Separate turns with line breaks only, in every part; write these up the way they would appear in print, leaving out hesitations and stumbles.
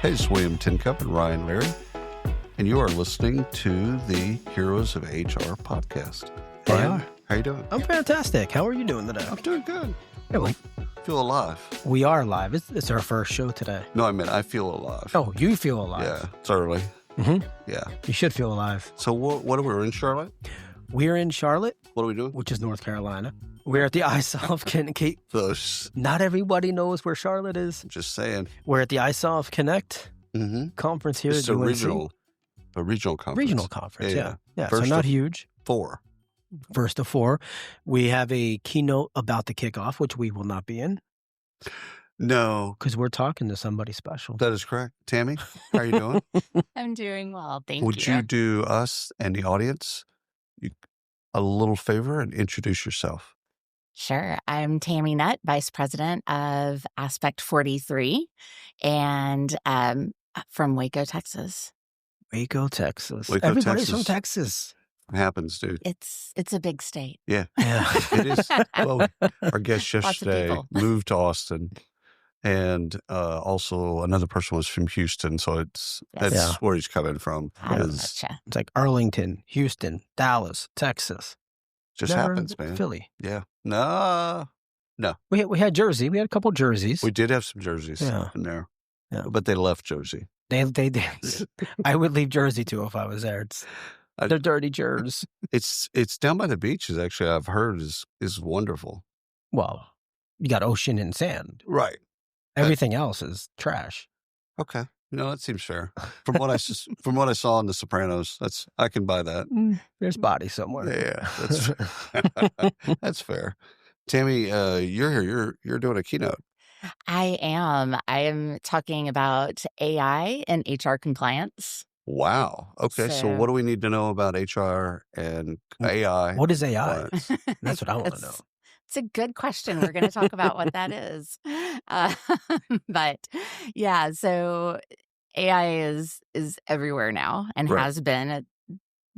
Hey, it's William Tincup and Ryan Leary, and you are listening to the Heroes of HR podcast. Ryan, how you doing?
I'm fantastic. How are you doing today?
I'm doing good.
Hey, well,
Feel alive.
we are live. It's our first show today.
No, I mean, I feel alive.
Oh, you feel alive.
Yeah, it's early.
Mm-hmm.
Yeah.
You should feel alive.
So what are we in Charlotte?
We're in Charlotte,
What are we doing?
which is North Carolina. We're at the isolved Connect.
Those,
Not everybody knows where Charlotte is.
just saying.
We're at the isolved Connect
Mm-hmm.
conference here
It's
at
a
UNC.
regional conference.
Regional conference, yeah. So
First
not
of
huge.
4.
First of 4. We have a keynote about the kickoff, which we will not be in
No,
because we're talking to somebody special.
that is correct. Tammy, how are you doing?
I'm doing well, thank
Would you do us and the audience a little favor and introduce yourself?
Sure. I'm Tami Nutt, Vice President of Aspect 43, and from Waco, Texas.
Waco, Texas.
Waco,
Everybody's from
Texas.
Texas.
It happens, dude.
It's a big state.
Yeah,
Yeah.
it is. Well, our guest
Lots of
yesterday
people.
moved to Austin, and also another person was from Houston, so that's
Yeah.
where he's coming from.
I
Is
gotcha.
It's like Arlington, Houston, Dallas, Texas.
just
Never
happens, man.
Philly.
Yeah. No,
We had Jersey. We had a couple jerseys.
we did have some jerseys
Yeah.
in there,
Yeah.
but they left Jersey.
They did. I would leave Jersey too if I was there. They're dirty jerseys.
It's down by the beaches. Actually, I've heard is wonderful.
Well, you got ocean and sand.
Right.
Everything else is trash.
Okay. No, that seems fair. From what I saw in The Sopranos, I can buy that.
There's bodies somewhere.
Yeah, that's fair. Tammy, you're here. You're doing a keynote.
I am talking about AI and HR compliance.
Wow. Okay. So
So-
what do we need to know about HR and AI?
What is AI?
compliance?
That's what I want to know.
It's a good question. We're going to talk about what that is. But yeah, so AI is everywhere now and
Right.
has been. It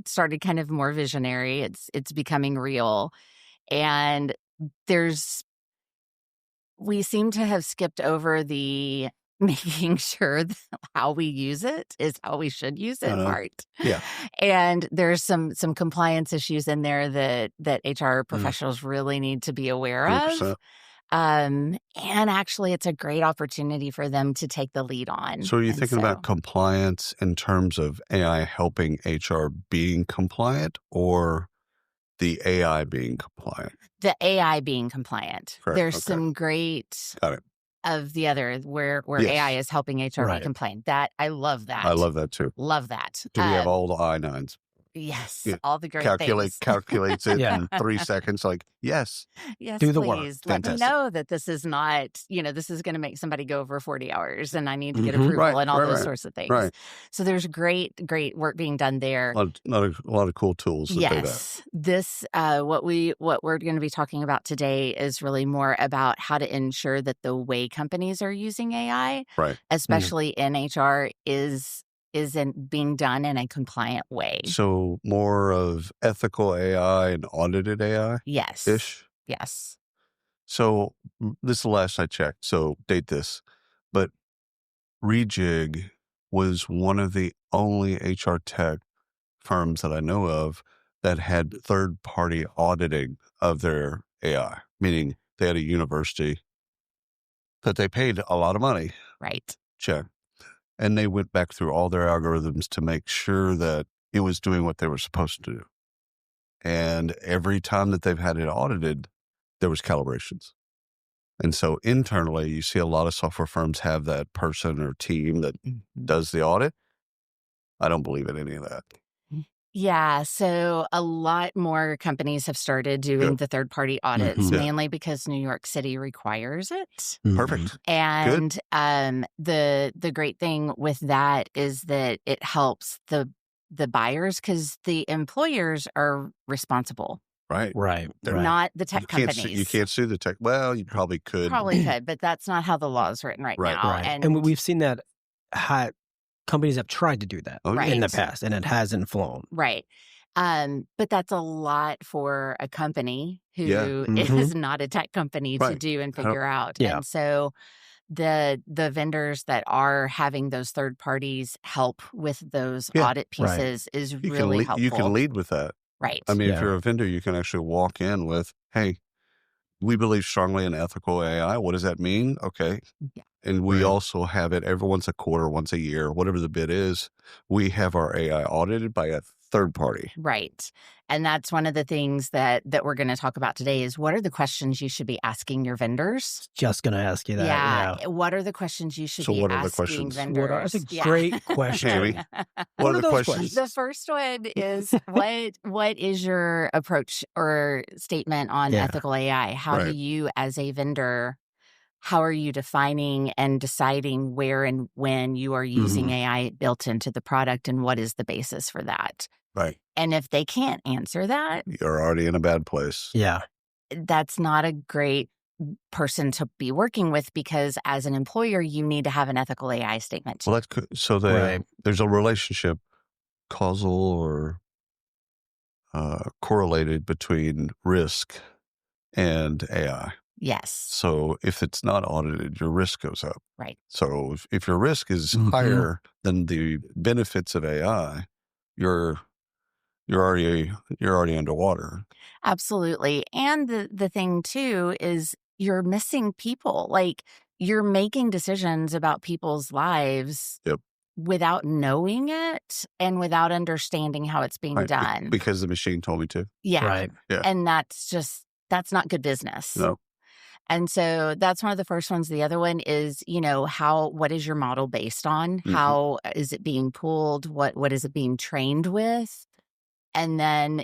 started kind of more visionary. It's becoming real. And we seem to have skipped over the making sure that how we use it is how we should use it part.
Yeah.
And there's some compliance issues in there that HR professionals really need to be aware of.
100%.
And actually it's a great opportunity for them to take the lead on.
So are you
And
thinking
so-
about compliance in terms of AI helping HR being compliant or the AI being compliant?
the AI being compliant?
Correct,
There's
okay.
some great
Got it.
of the other where
Yes.
AI is helping HR
Right.
be compliant. That I love that.
I love that too.
Love that.
Do we have all the I-9s?
Yes,
Yeah,
all the great things.
Calculates it
Yeah.
in 3 seconds. Like, yes.
Yes,
Do the work.
please. Let me
Fantastic.
know that this is not, this is going to make somebody go over 40 hours and I need to get
Mhm.
approval
Right,
and all
right,
those
right,
sorts of things.
right.
So there's great work being done there.
A lot of cool tools that do that.
Yes. This, what we're going to be talking about today is really more about how to ensure that the way companies are using AI,
Right.
especially in HR, is being done in a compliant way.
So more of ethical AI and audited AI-ish?
Yes. Yes.
So this is the last I checked, so date this. But Rejig was one of the only HR tech firms that I know of that had third-party auditing of their AI, meaning they had a university that they paid a lot of money,
Right.
check, and they went back through all their algorithms to make sure that it was doing what they were supposed to do. And every time that they've had it audited, there was calibrations. And so internally, you see a lot of software firms have that person or team that does the audit. I don't believe in any of that.
Yeah, so a lot more companies have started doing
Good.
the third-party audits,
Mhm.
Yeah.
mainly because New York City requires it.
Perfect.
And the great thing with that is that it helps the buyers because the employers are responsible,
Right.
Right. Right.
not the tech companies.
You can't sue the tech. Well, you probably could.
Probably could, but that's not how the law is written right
Right.
now.
Right.
And,
And we've seen that companies have tried to do that
Oh, yeah.
Right.
in the past, and it hasn't flown.
right. But that's a lot for a company who
Yeah.
is not a tech company to
Right.
do and figure out.
Yeah.
And so the vendors that are having those third parties help with those
Yeah,
audit pieces is
you
really
can
helpful.
you can lead with that.
Right.
I mean, if
Yeah.
you're a vendor, you can actually walk in with, "Hey, we believe strongly in ethical AI. What does that mean?" Okay.
Yeah.
And we
Right.
also have it every once a quarter, once a year, whatever the bid is. We have our AI audited by a third party.
Right. And that's one of the things that we're going to talk about today is what are the questions you should be asking your vendors?
Just going to ask you that. Yeah.
What are the questions you should
So
be
what are the
asking
questions?
vendors?
That's a great question.
Tammy, what are the
those
questions?
The first one is what is your approach or statement on
Yeah.
ethical AI? How do
Right.
you as a vendor, how are you defining and deciding where and when you are using AI built into the product and what is the basis for that?
Right.
And if they can't answer that,
You're already in a bad place.
Yeah.
that's not a great person to be working with because as an employer, you need to have an ethical AI statement.
Well, so
Right.
there's a relationship, causal or correlated between risk and AI.
Yes.
So if it's not audited, your risk goes up.
Right.
So if your risk is higher than the benefits of AI, you're already underwater.
Absolutely. And the thing too is you're missing people. Like you're making decisions about people's lives
Yep.
without knowing it and without understanding how it's being
Right.
done.
Because the machine told me to.
Yeah.
Right.
Yeah.
And that's not good business.
No.
And so that's one of the first ones. The other one is, what is your model based on? How is it being pulled? What is it being trained with? And then,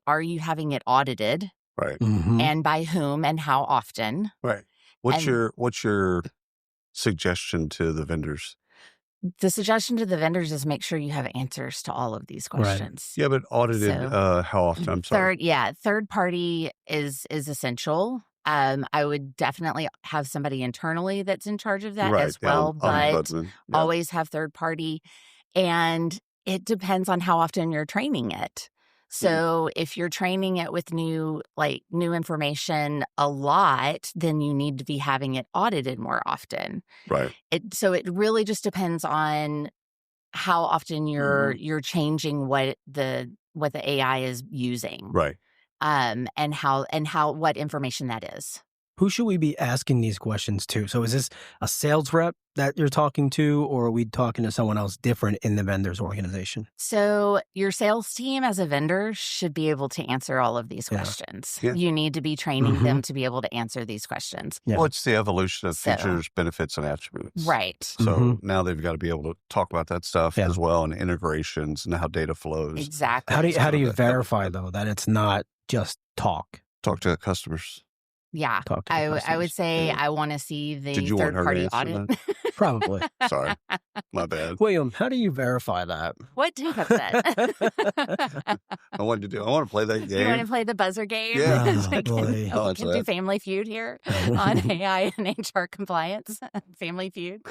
are you having it audited?
Right.
And by whom and how often?
Right. What's your suggestion to the vendors?
The suggestion to the vendors is make sure you have answers to all of these questions.
Yeah, but audited,
So,
how often? I'm sorry.
Third party is essential. I would definitely have somebody internally that's in charge of that as well, but always have third party. And it depends on how often you're training it. So if you're training it with new information a lot, then you need to be having it audited more often.
Right.
So it really just depends on how often you're changing what the AI is using.
Right.
And what information that is.
Who should we be asking these questions to? So is this a sales rep that you're talking to, or are we talking to someone else different in the vendor's organization?
So your sales team as a vendor should be able to answer all of these questions.
Yeah.
You need to be training them to be able to answer these questions.
Yeah.
Well, it's the evolution of features, benefits, and attributes.
Right.
So now they've got to be able to talk about that stuff as well, and integrations and how data flows.
Exactly.
How do you verify, though, that it's not just talk?
Talk to the customers.
Yeah. I would say I want to see the third-party audit.
Probably.
Sorry. My bad.
William, how do you verify that?
What Tincup said.
I want to play that game.
You want to play the buzzer game?
Yeah.
Oh, boy.
We can do Family Feud here on AI and HR compliance. Family Feud.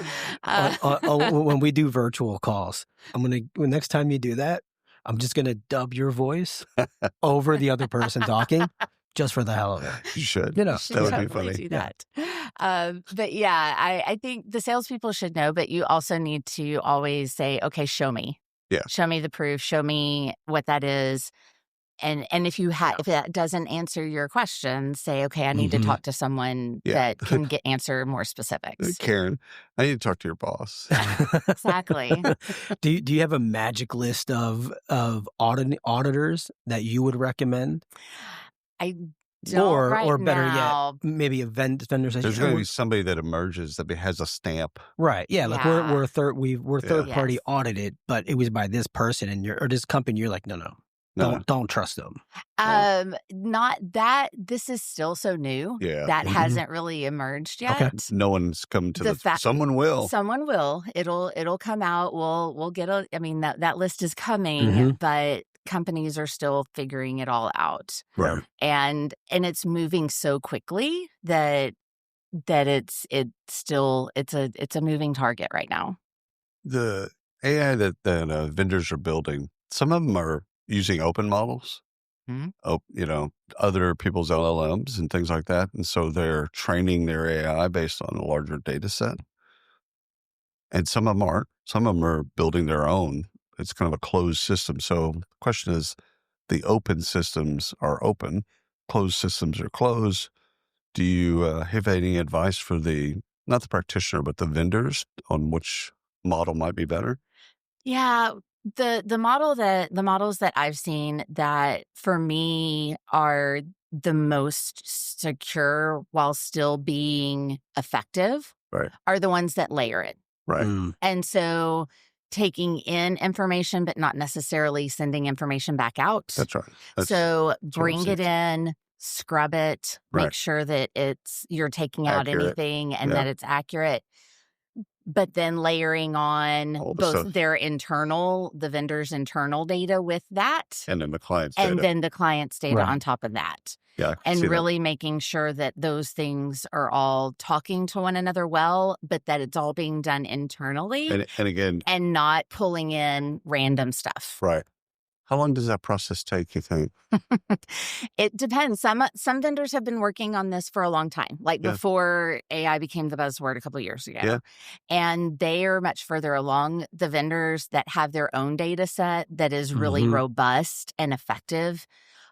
When we do virtual calls, next time you do that, I'm just going to dub your voice over the other person talking. Just for the hell of it.
You should.
That
would be funny.
Do that. But yeah, I think the salespeople should know, but you also need to always say, okay, show me.
Yeah.
Show me the proof. Show me what that is. And if if that doesn't answer your question, say, okay, I need to talk to someone that can answer more specifics.
Karen, I need to talk to your boss.
Exactly.
Do you have a magic list of auditors that you would recommend?
I don't
or better
now.
yet, maybe a vendor.
There's going to be somebody that emerges that has a stamp.
Right. Yeah. Like we're third party
Yes.
audited, but it was by this person or this company. You're like, no. Don't trust them.
Not that this is still so new.
Yeah.
That hasn't really emerged yet.
Okay.
No one's come to someone will.
Someone will. It'll come out. We'll get that list is coming, but companies are still figuring it all out.
Right.
And it's moving so quickly that it's a moving target right now.
The AI that vendors are building, some of them are using open models, other people's LLMs and things like that. And so they're training their AI based on a larger data set. And some of them aren't. Some of them are building their own. It's kind of a closed system. So the question is, the open systems are open, closed systems are closed. Do you have any advice for not the practitioner, but the vendors on which model might be better?
Yeah. The models that I've seen that for me are the most secure while still being effective are the ones that layer it.
Right.
And so taking in information, but not necessarily sending information back out.
That's right.
So bring it in, scrub it, make sure that you're taking out anything and that it's accurate. But then layering on both the vendor's internal data with that.
And then the client's data.
And then the client's data on top of that.
Yeah,
and really making sure that those things are all talking to one another well, but that it's all being done internally.
And again.
And not pulling in random stuff.
Right. How long does that process take, you think?
It depends. Some vendors have been working on this for a long time, like before AI became the buzzword a couple of years ago.
Yeah.
And they are much further along. The vendors that have their own data set that is really robust and effective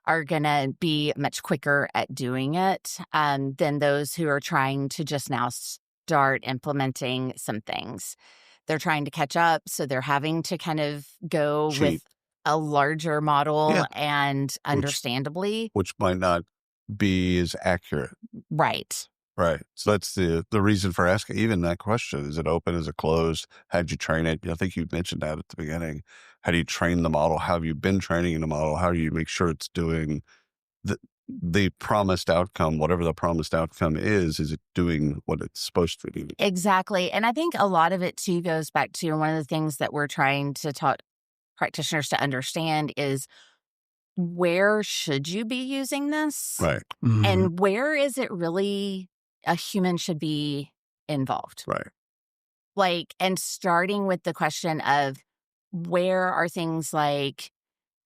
are going to be much quicker at doing it than those who are trying to just now start implementing some things. They're trying to catch up, so they're having to kind of go with a larger model and understandably.
Which might not be as accurate.
Right.
Right. So that's the reason for asking even that question. Is it open? Is it closed? How'd you train it? I think you mentioned that at the beginning. How do you train the model? How have you been training the model? How do you make sure it's doing the promised outcome, whatever the promised outcome is it doing what it's supposed to do?
Exactly. And I think a lot of it too goes back to one of the things that we're trying to taught practitioners to understand is where should you be using this?
Right.
And where is it really a human should be involved?
Right.
And starting with the question of where are things like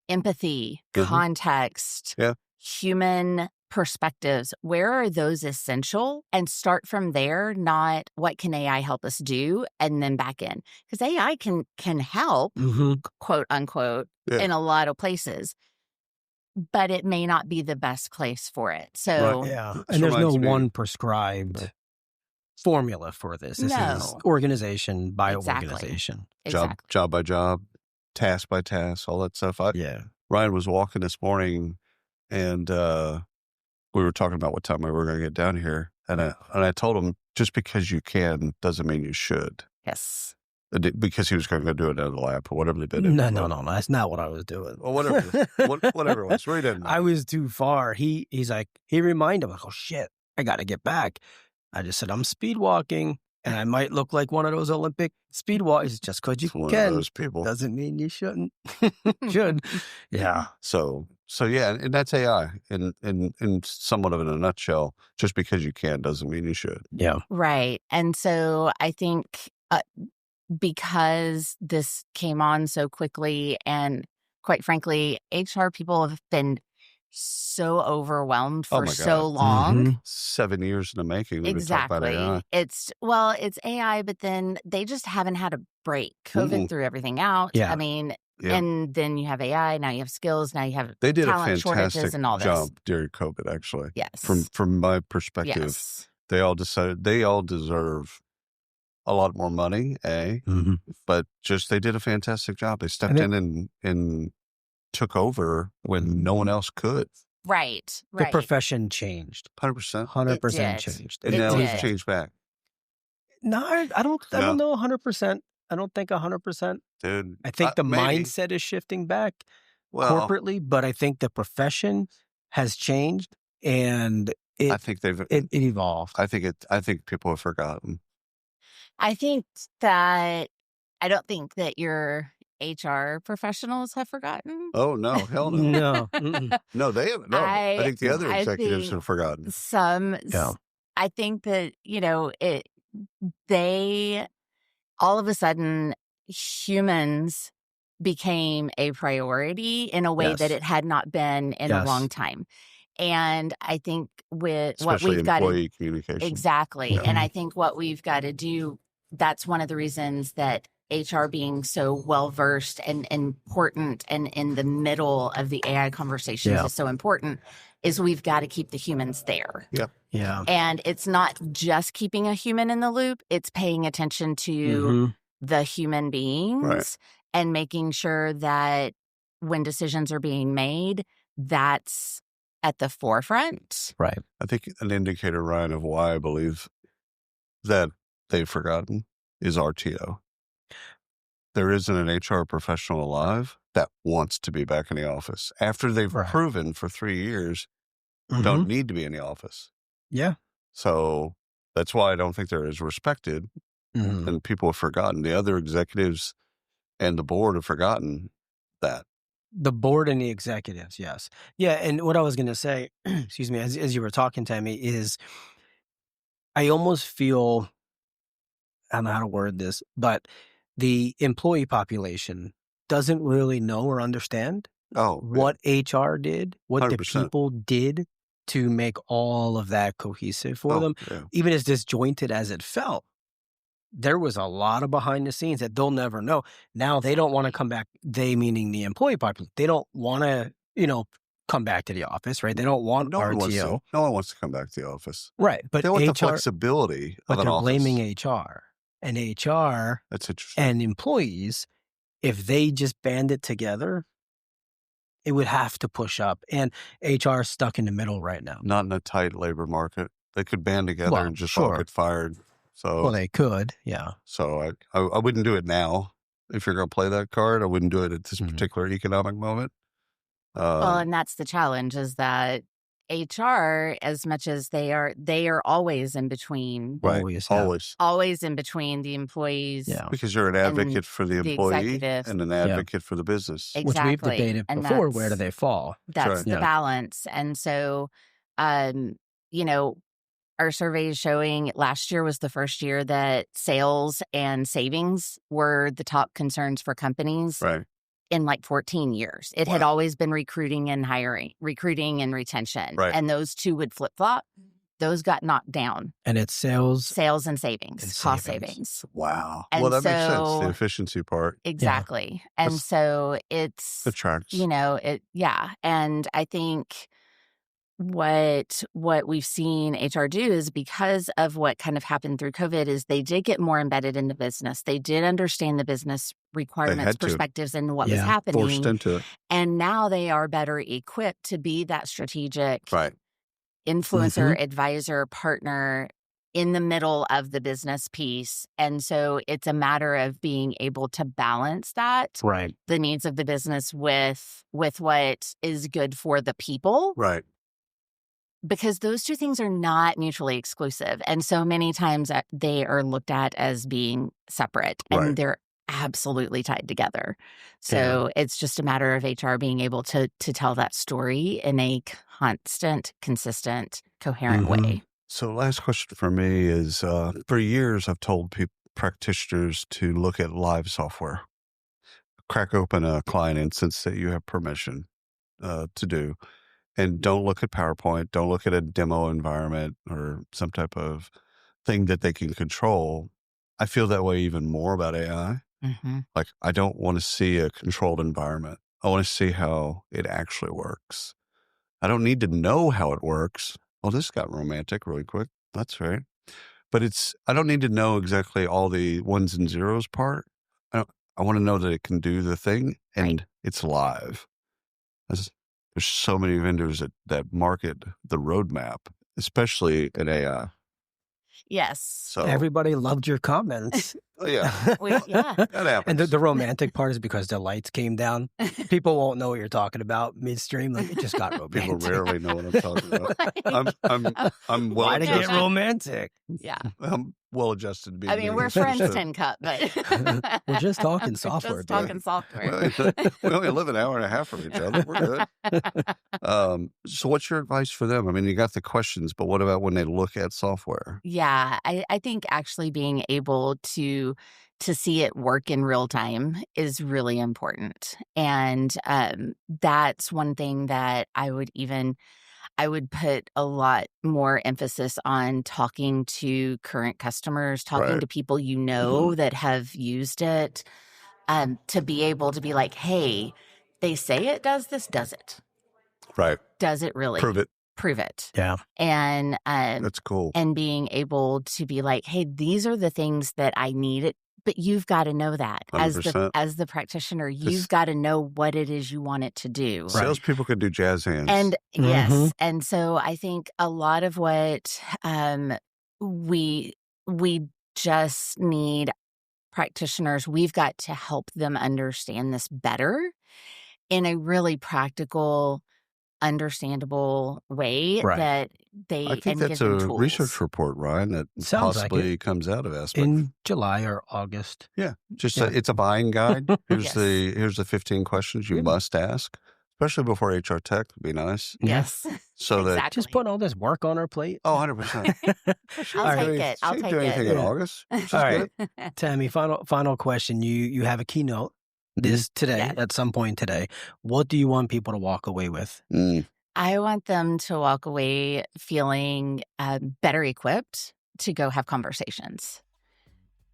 empathy, context, human perspectives, where are those essential? And start from there, not what can AI help us do, and then back in. Because AI can help, quote unquote, in a lot of places, but it may not be the best place for it. So
and there's no one prescribed formula for this. This is organization by organization.
Job by job, task by task, all that stuff. Ryan was walking this morning and we were talking about what time we were going to get down here. And I told him, just because you can doesn't mean you should.
Yes.
Because he was going to go do it in the lab or whatever they did.
No. That's not what I was doing.
Well, whatever. Whatever it was. Read it.
I was too far. He's like, he reminded me, oh shit, I got to get back. I just said, I'm speed walking and I might look like one of those Olympic speed walkers. Just because you
one
can
of those people
doesn't mean you shouldn't. Should. Yeah.
So yeah, and that's AI in somewhat of in a nutshell. Just because you can doesn't mean you should.
Yeah.
Right. And so I think because this came on so quickly and quite frankly, HR people have been so overwhelmed for so long.
7 years in the making.
Exactly. It's AI, but then they just haven't had a break. COVID threw everything out.
Yeah.
I mean, and then you have AI, now you have skills, now you have
they did
talent
a fantastic
shortages and all this.
job during COVID, actually.
Yes.
From my perspective, they all decided they all deserve a lot more money, but just they did a fantastic job. They stepped in and took over when no one else could.
Right.
The profession changed.
100%.
100% changed.
And now it's changed back.
No, I don't know 100%. I don't think 100%.
Dude.
I think the mindset is shifting back corporately, but I think the profession has changed and
I think
it evolved.
I think people have forgotten.
I think that I don't think that your HR professionals have forgotten.
Oh no, hell no. No, they haven't. No, I think the other executives have forgotten.
I think that, they all of a sudden humans became a priority in a way that it had not been in a long time. And I think with
especially
what we've got
employee communication.
Exactly. And I think what we've got to do, that's one of the reasons that HR being so well-versed and important and in the middle of the AI conversations is so important, is we've got to keep the humans there.
Yeah.
And it's not just keeping a human in the loop, it's paying attention to the human beings and making sure that when decisions are being made, that's at the forefront.
Right.
I think an indicator, Ryan, of why I believe that they've forgotten is RTO. There isn't an HR professional alive that wants to be back in the office after they've proven for 3 years don't need to be in the office.
Yeah.
So that's why I don't think they're as respected, and people have forgotten. The other executives and the board have forgotten that.
The board and the executives, yes. Yeah, and what I was going to say, excuse me, as you were talking, Tami, is I almost feel, I don't know how to word this, but the employee population doesn't really know or understand what HR did, what 100%. The people did to make all of that cohesive for them. Yeah. Even as disjointed as it felt, there was a lot of behind the scenes that they'll never know. Now they don't want to come back, they meaning the employee population. They don't want to, come back to the office, right? They don't want RTO.
No one wants to come back to the office.
Right. But
they want the flexibility of an office.
But they're blaming HR. And HR
That's interesting.
And employees, if they just band it together, it would have to push up. And HR is stuck in the middle right now.
Not in a tight labor market. They could band together and just all get fired. So,
well, they could, yeah.
So I wouldn't do it now. If you're going to play that card, I wouldn't do it at this particular economic moment.
Well, and that's the challenge, is that HR, as much as they are always in between.
Right,
always in between the employees.
Yeah.
Because you're an advocate for the employee and an advocate for the business.
Exactly.
Which we've debated before, where do they fall?
That's the balance. And so, our survey is showing last year was the first year that sales and savings were the top concerns for companies.
Right.
In like 14 years. It had always been recruiting and retention.
Right.
And those two would flip-flop. Those got knocked down.
And it's sales
and savings, cost savings.
Wow.
And
well, that makes sense. The efficiency part.
Exactly. Yeah. And so it's,
it tracks.
And I think what we've seen HR do is, because of what kind of happened through COVID, is they did get more embedded in the business. They did understand the business requirements, perspectives, and what was happening.
Forced into it.
And now they are better equipped to be that strategic influencer, advisor, partner in the middle of the business piece. And so it's a matter of being able to balance that, the needs of the business with what is good for the people.
Right.
Because those two things are not mutually exclusive. And so many times they are looked at as being separate, and they're absolutely tied together. So it's just a matter of HR being able to tell that story in a constant, consistent, coherent way.
So last question for me is, for years I've told practitioners to look at live software. Crack open a client instance that you have permission to do. And don't look at PowerPoint. Don't look at a demo environment or some type of thing that they can control. I feel that way even more about AI. Like, I don't want to see a controlled environment. I want to see how it actually works. I don't need to know how it works. Well, this got romantic really quick. That's right. But I don't need to know exactly all the ones and zeros part. I want to know that it can do the thing and it's live. There's so many vendors that market the roadmap, especially in AI.
Yes.
So
everybody loved your comments.
Yeah.
That
happens.
And the romantic part is because the lights came down. People won't know what you're talking about midstream. Like, it just got romantic.
People rarely know what I'm talking about. I'm well.
Why did it get romantic?
Yeah.
I'm well adjusted.
I mean, we're friends, Tincup, but
we're just talking software.
Just talking software.
We only live an hour and a half from each other. We're good. So what's your advice for them? I mean, you got the questions, but what about when they look at software?
Yeah, I think actually being able to to see it work in real time is really important. And that's one thing that I would put a lot more emphasis on talking to current customers, talking to people that have used it, to be able to be like, hey, they say it does this, does it?
Right.
Does it really? Prove it.
Yeah.
And
that's cool.
And being able to be like, hey, these are the things that I need. But you've got to know that
100%.
as the practitioner, you've got to know what it is you want it to do.
Salespeople can do jazz hands.
And yes. And so I think a lot of what we just need practitioners, we've got to help them understand this better in a really practical, understandable way that they
I think that's a research report, Ryan, that possibly comes out of Aspect
in July or August.
Yeah, just it's a buying guide. Here's the 15 questions you must ask, especially before HR Tech. Would be nice.
Yes,
so that
just put all this work on our plate.
Oh, 100%.
I'll take it. I'll take
do anything in August. All right,
Tami. Final question. You have a keynote. Today, at some point today, what do you want people to walk away with?
I want them to walk away feeling better equipped to go have conversations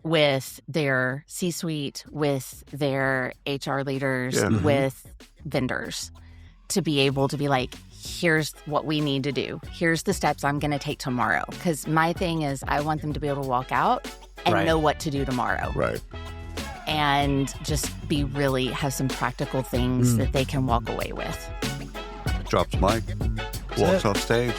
with their C-suite, with their HR leaders, with vendors, to be able to be like, here's what we need to do. Here's the steps I'm going to take tomorrow. Because my thing is I want them to be able to walk out and know what to do tomorrow.
Right.
And just have some practical things that they can walk away with.
Drops mic, walks off stage.